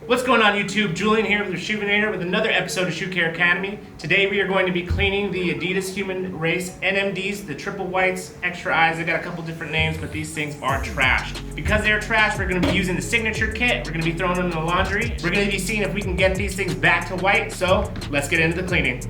What's going on YouTube? Julian here with Reshoevn8r with another episode of Shoe Care Academy. Today we are going to be cleaning the Adidas Human Race NMDs, the triple whites, extra eyes. They got a couple different names, but these things are trashed. Because they're trashed, we're going to be using the Signature Kit. We're going to be throwing them in the laundry. We're going to be seeing if we can get these things back to white, so let's get into the cleaning.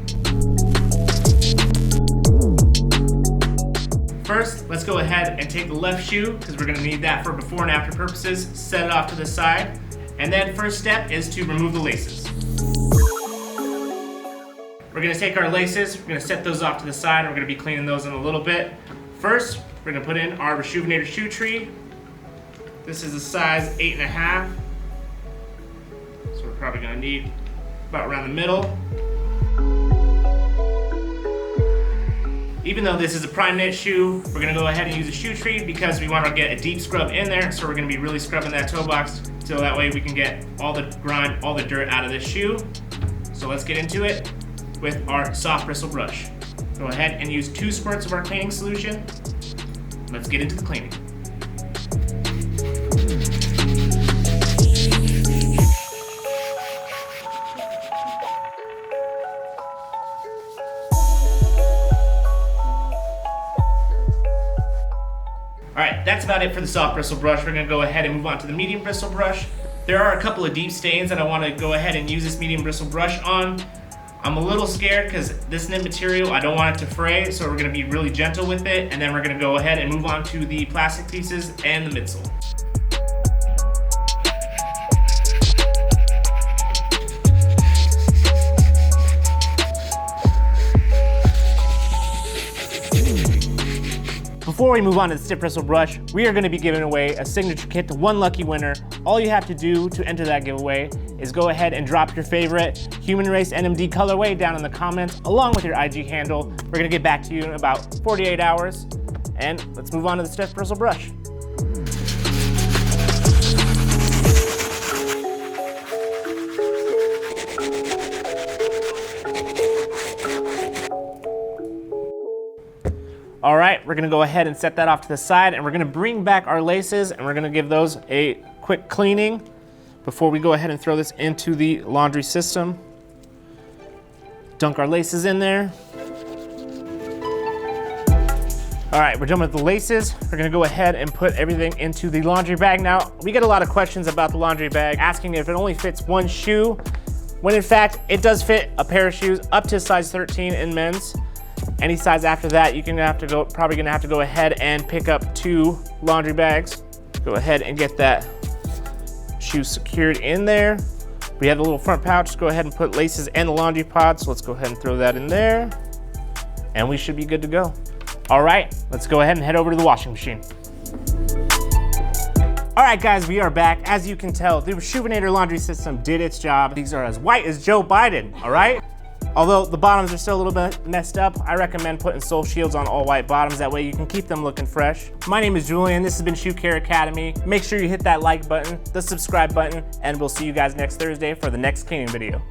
First, let's go ahead and take the left shoe, because we're going to need that for before and after purposes. Set it off to the side. And then first step is to remove the laces. We're going to take our laces, we're going to set those off to the side, and we're going to be cleaning those in a little bit. First, we're going to put in our Reshoevn8r shoe tree. This is a size 8.5. So we're probably going to need about around the middle. Even though this is a Primeknit shoe, we're going to go ahead and use a shoe tree because we want to get a deep scrub in there. So we're going to be really scrubbing that toe box so that way we can get all the grime, all the dirt out of this shoe. So let's get into it with our soft bristle brush. Go ahead and use 2 squirts of our cleaning solution. Let's get into the cleaning. Alright, that's about it for the soft bristle brush. We're going to go ahead and move on to the medium bristle brush. There are a couple of deep stains that I want to go ahead and use this medium bristle brush on. I'm a little scared because this knit material, I don't want it to fray, so we're going to be really gentle with it, and then we're going to go ahead and move on to the plastic pieces and the midsole. Before we move on to the stiff bristle brush, we are going to be giving away a signature kit to one lucky winner. All you have to do to enter that giveaway is go ahead and drop your favorite Human Race NMD colorway down in the comments along with your IG handle. We're going to get back to you in about 48 hours. And let's move on to the stiff bristle brush. All right, we're gonna go ahead and set that off to the side, and we're gonna bring back our laces, and we're gonna give those a quick cleaning before we go ahead and throw this into the laundry system. Dunk our laces in there. All right, we're done with the laces. We're gonna go ahead and put everything into the laundry bag. Now, we get a lot of questions about the laundry bag, asking if it only fits one shoe, when in fact, it does fit a pair of shoes up to size 13 in men's. Any size after that, you're probably gonna have to go ahead and pick up 2 laundry bags. Go ahead and get that shoe secured in there. We have the little front pouch. Go ahead and put laces and the laundry pod. So let's go ahead and throw that in there. And we should be good to go. All right, let's go ahead and head over to the washing machine. All right, guys, we are back. As you can tell, the Reshoevn8r laundry system did its job. These are as white as Joe Biden, all right? Although the bottoms are still a little bit messed up, I recommend putting sole shields on all white bottoms. That way you can keep them looking fresh. My name is Julian. This has been Shoe Care Academy. Make sure you hit that like button, the subscribe button, and we'll see you guys next Thursday for the next cleaning video.